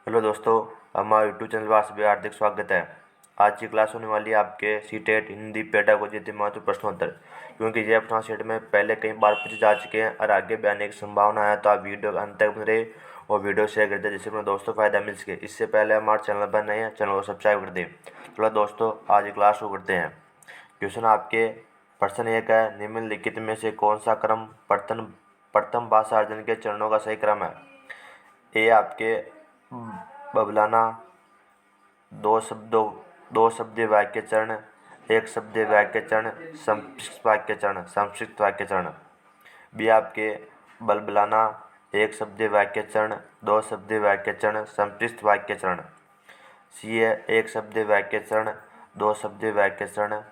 Hello दोस्तों, हमारे YouTube channel पर आप सभी हार्दिक स्वागत है। आज की क्लास होने वाली है आपके सीटेट हिंदी पेडागोजी अति महत्व प्रश्नोत्तर, क्योंकि ये अपना सेट में पहले कई बार पूछे जा चुके हैं और आगे भी आने की संभावना है। तो आप वीडियो अंत तक बने रहे और वीडियो शेयर कर दें जिससे अपने दोस्तों फायदा मिल सके। इससे पहले हमारे चैनल पर नए हैं, चैनल को सब्सक्राइब कर दें। चलो दोस्तों, आज की क्लास शुरू करते हैं। क्वेश्चन आपके प्रश्न एक है, निम्नलिखित में से कौन सा क्रम प्रथम भाषा अर्जन के चरणों का सही क्रम है। ए आपके बबलाना, दो शब्दीय वाक्य चरण, एक शब्दीय वाक्य चरण, संक्षिप्त वाक्य चरण, संक्षिप्त वाक्य चरण। बी आपके बलबलाना, एक शब्दीय वाक्य चरण, दो शब्दीय वाक्य चरण, संक्षिप्त वाक्य चरण। सी है एक शब्दीय वाक्य चरण, दो शब्दीय वाक्य चरण,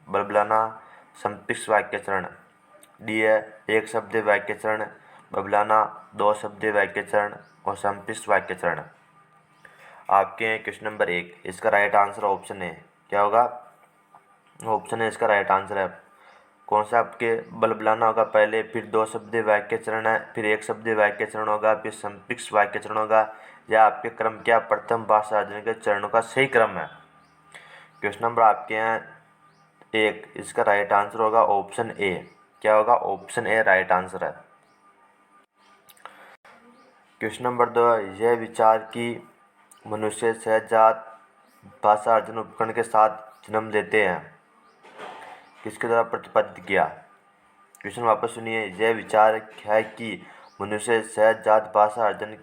बलबलाना, संक्षिप्त वाक्य चरण। डी है एक शब्दीय वाक्य चरण, बबलाना, दो शब्दीय वाक्य चरण और संक्षिप्त वाक्य चरण। आपके हैं क्वेश्चन नंबर एक, इसका राइट आंसर ऑप्शन है। क्या होगा? ऑप्शन है इसका राइट आंसर है। कौन सा आपके बलबलाना होगा पहले, फिर दो शब्दीय वाक्य चरण है, फिर एक शब्दीय वाक्य चरण होगा, फिर संक्षिप्त वाक्य चरण होगा। यह आपके क्रम क्या प्रथम भाषा अर्जन के चरणों का सही क्रम है। क्वेश्चन नंबर आपके यहाँ एक, इसका राइट आंसर होगा ऑप्शन ए। क्या होगा? ऑप्शन ए राइट आंसर है। क्वेश्चन नंबर दो, यह विचार कि मनुष्य सहजात भाषा अर्जन उपकरण के साथ जन्म लेते हैं, किसके द्वारा प्रतिपादित किया। क्वेश्चन वापस सुनिए। यह विचार है कि मनुष्य सहजात भाषा अर्जन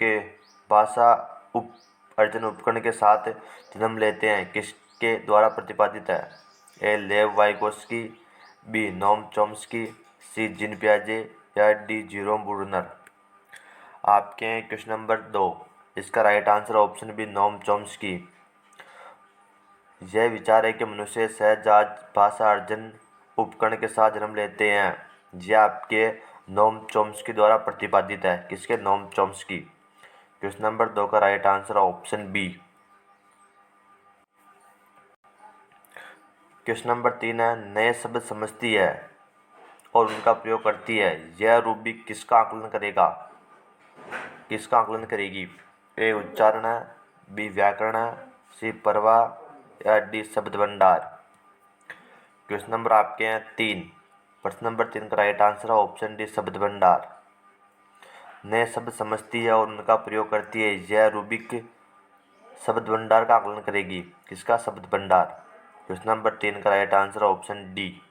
उपकरण के साथ जन्म लेते हैं, किसके द्वारा प्रतिपादित है। ए लेव वाइगोस्की, बी नोम चॉम्स्की, सी जीन पियाजे या डी जेरोम ब्रूनर। आपके हैं क्वेश्चन नंबर दो, इसका right answer option B Noam Chomsky. यह विचार है कि मनुष्य सहजात भाषा अर्जन उपकरण के साथ जन्म लेते हैं, यह आपके नोम चॉम्स्की द्वारा प्रतिपादित है। किसके? Noam Chomsky. क्वेश्चन नंबर दो का right answer option B. Question number तीन है, नए शब्द समझती है और उनका प्रयोग करती है, यह रूबिक किसका आकलन करेगा। किसका आकलन करेगी। ए उच्चारण है, बी व्याकरण है, सी प्रवाह या डी शब्द भंडार। क्वेश्चन नंबर आपके हैं तीन, प्रश्न नंबर तीन का राइट आंसर है ऑप्शन डी शब्द भंडार। नए शब्द समझती है और उनका प्रयोग करती है, यह रूबिक शब्द भंडार का आकलन करेगी। किसका? शब्द भंडार। क्वेश्चन नंबर तीन का राइट आंसर है ऑप्शन डी।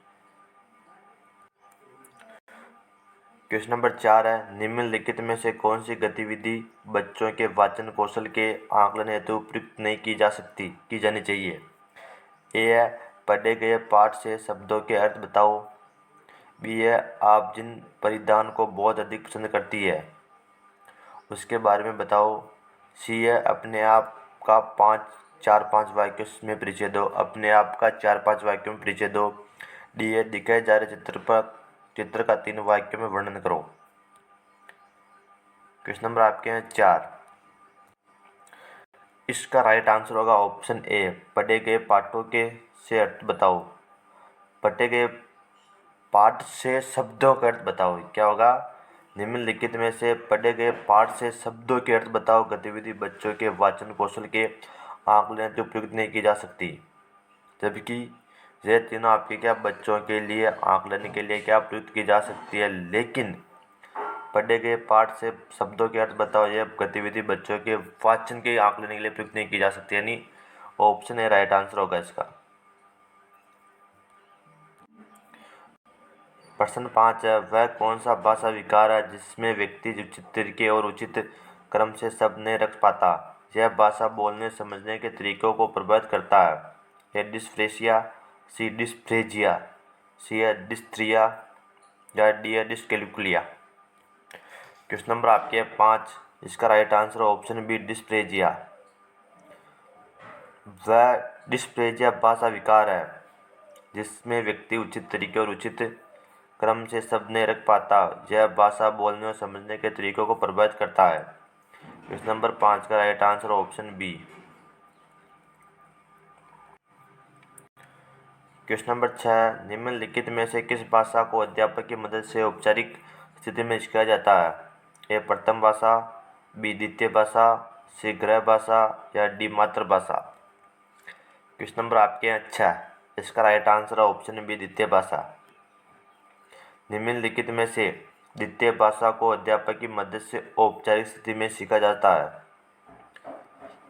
क्वेश्चन नंबर चार है, निम्नलिखित में से कौन सी गतिविधि बच्चों के वाचन कौशल के आकलन हेतु उपयुक्त नहीं की जानी चाहिए। ए है पढ़े गए पाठ से शब्दों के अर्थ बताओ। बी है आप जिन परिधान को बहुत अधिक पसंद करती है उसके बारे में बताओ। सी है अपने आप का चार पाँच वाक्यों में परिचय दो। अपने आप का चार पाँच वाक्यों में परिचय दो। डी है दिखाए जा रहे चित्र का 3 वाक्यों में वर्णन करो। क्वेश्चन नंबर आपके हैं चार, इसका राइट आंसर होगा ऑप्शन ए, पढ़े गए पाठों के से अर्थ बताओ। पढ़े गए पाठ से शब्दों के अर्थ बताओ। क्या होगा? निम्नलिखित में से पढ़े गए पाठ से शब्दों के अर्थ बताओ गतिविधि बच्चों के वाचन कौशल के आकलन हेतु उपयुक्त नहीं की जा सकती, जबकि ये तीनों आपके क्या बच्चों के लिए आकलन के लिए क्या प्रयुक्त की जा सकती है। लेकिन पढ़े गए पाठ से शब्दों के अर्थ बताओ यह गतिविधि बच्चों के वाचन के आकलन के लिए प्रयुक्त नहीं की जा सकती, यानी ऑप्शन ए राइट आंसर होगा इसका। प्रश्न 5 है, वह कौन सा भाषा विकार है जिसमें व्यक्ति उचित तरीके और उचित क्रम से शब्द नहीं रख पाता। यह भाषा बोलने समझने के तरीकों को प्रभावित करता है। ए डिस्फ्रेसिया, सी डिस्फ्रेजिया, सी है डिस्ट्रिया या डी है डिस्कैल्कुलिया। क्वेश्चन नंबर आपके 5, इसका राइट आंसर ऑप्शन बी डिस्प्रेजिया। वह डिस्प्रेजिया भाषा विकार है जिसमें व्यक्ति उचित तरीके और उचित क्रम से शब्द नहीं रख पाता। यह भाषा बोलने और समझने के तरीकों को प्रभावित करता है। क्वेश्चन नंबर 5 का right answer option B. Question number 6, निम्नलिखित में से किस भाषा को अध्यापक की मदद से औपचारिक स्थिति में सिखाया जाता है। ए प्रथम भाषा, बी द्वितीय भाषा, सी गृह भाषा या डी मातृभाषा। क्वेश्चन नंबर आपके हैं 6, इसका राइट आंसर है ऑप्शन बी द्वितीय भाषा। निम्नलिखित में से द्वितीय भाषा को अध्यापक की मदद से औपचारिक स्थिति में सीखा जाता है।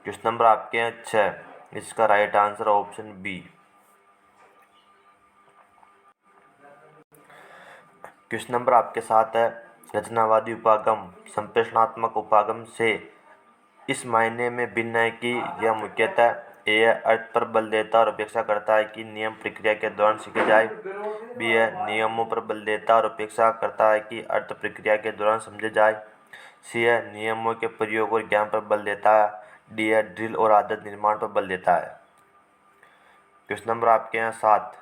क्वेश्चन नंबर आपके हैं 6, इसका राइट आंसर है ऑप्शन बी। क्वेश्चन नंबर आपके 7 है, रचनावादी उपागम संप्रेषणात्मक उपागम से इस मायने में भिन्न है कि यह मुख्यतः ए अर्थ पर बल देता और अपेक्षा करता है कि नियम प्रक्रिया के दौरान सीखे जाए, बी है नियमों पर बल देता और अपेक्षा करता है कि अर्थ प्रक्रिया के दौरान समझे जाए, सी है नियमों के प्रयोग और ज्ञान पर बल देता है, डी है ड्रिल और आदत निर्माण पर बल देता है। क्वेश्चन नंबर आपके यहाँ 7,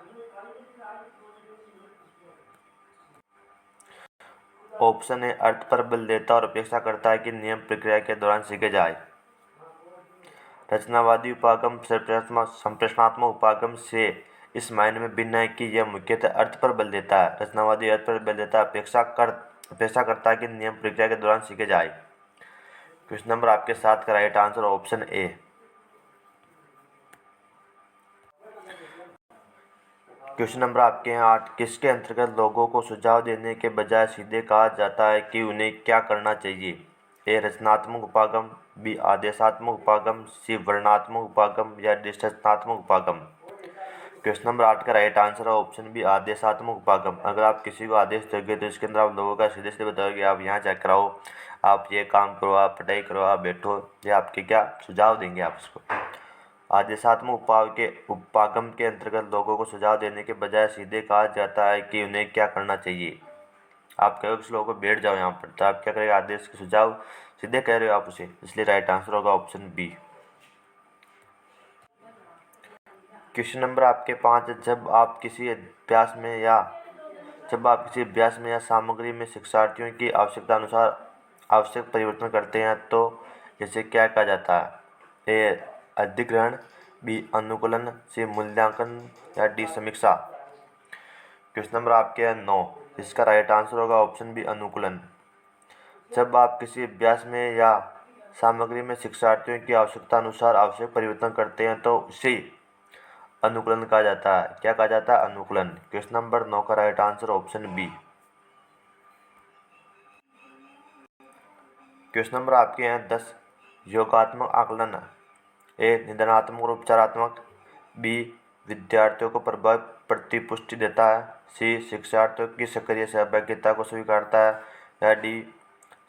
ऑप्शन ए अर्थ पर बल देता और अपेक्षा करता है कि नियम प्रक्रिया के दौरान सीखे जाए। रचनावादी उपागम संप्रेषणात्मक उपागम से इस मायने में भिन्न है कि यह मुख्यतः अर्थ पर बल देता है। रचनावादी अर्थ पर बल देता है, अपेक्षा करता है कि नियम प्रक्रिया के दौरान सीखे जाए। क्वेश्चन नंबर आपके 7 का right answer option A. Question number आपके हैं 8, किसके अंतर्गत लोगों को सुझाव देने के बजाय सीधे कहा जाता है कि उन्हें क्या करना चाहिए? ए रचनात्मक उपागम, बी आदेशात्मक उपागम, सी वर्णनात्मक उपागम या डी संरचनात्मक उपागम। क्वेश्चन नंबर 8 का राइट आंसर है ऑप्शन बी आदेशात्मक उपागम। अगर आप किसी को आदेश दोगे तो इसके अंदर आप लोगों का सीधे सीधे बताओगे आप यहाँ चेक कराओ, आप ये काम करो, आप पढ़ाई करो, आप बैठो, ये आपके क्या सुझाव देंगे आप उसको। आदेशात्मक उपागम के अंतर्गत लोगों को सुझाव देने के बजाय सीधे कहा जाता है कि उन्हें क्या करना चाहिए। आप कहोगे कुछ लोगों को बैठ जाओ यहाँ पर, तो आप क्या करेंगे, आदेश के सुझाव सीधे कह रहे हो आप उसे, इसलिए राइट आंसर होगा ऑप्शन बी। क्वेश्चन नंबर आपके 5, जब आप किसी अभ्यास में या सामग्री में शिक्षार्थियों की आवश्यकता अनुसार आवश्यक परिवर्तन करते हैं तो इसे क्या कहा जाता है? ए अधिग्रहण, बी अनुकूलन, सी मूल्यांकन या डी समीक्षा। क्वेश्चन नंबर आपके हैं 9, इसका राइट आंसर होगा ऑप्शन बी अनुकूलन। जब आप किसी अभ्यास में या सामग्री में शिक्षार्थियों की आवश्यकता अनुसार आवश्यक परिवर्तन करते हैं तो उसे अनुकूलन कहा जाता है। क्या कहा जाता है? अनुकूलन। क्वेश्चन नंबर 9 का right answer option B. Question number आपके हैं 10, योगात्मक आकलन ए निदानात्मक और उपचारात्मक, बी विद्यार्थियों को प्रभावी प्रतिपुष्टि देता है, सी शिक्षार्थियों की सक्रिय सहभागिता को स्वीकारता है या डी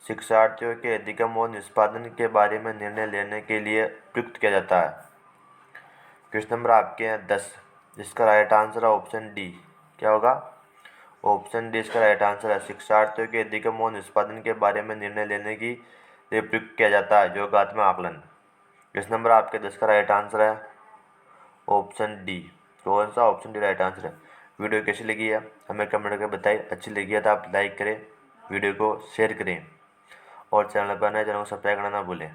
शिक्षार्थियों के अधिगम और निष्पादन के बारे में निर्णय लेने के लिए प्रयुक्त किया जाता है। क्वेश्चन नंबर आपके हैं 10, इसका राइट आंसर है ऑप्शन डी। क्या होगा? ऑप्शन डी इसका राइट आंसर है। शिक्षार्थियों के अधिगम और निष्पादन के बारे में निर्णय लेने की लिए प्रयुक्त किया जाता है योगात्मक आकलन। क्वेश्चन नंबर आपके 10 का राइट आंसर है ऑप्शन डी। कौन सा? ऑप्शन डी राइट आंसर है। वीडियो कैसी लगी है हमें कमेंट करके बताइए। अच्छी लगी है तो आप लाइक करें, वीडियो को शेयर करें और चैनल पर नए चैनल को सब्सक्राइब करना ना भूलें।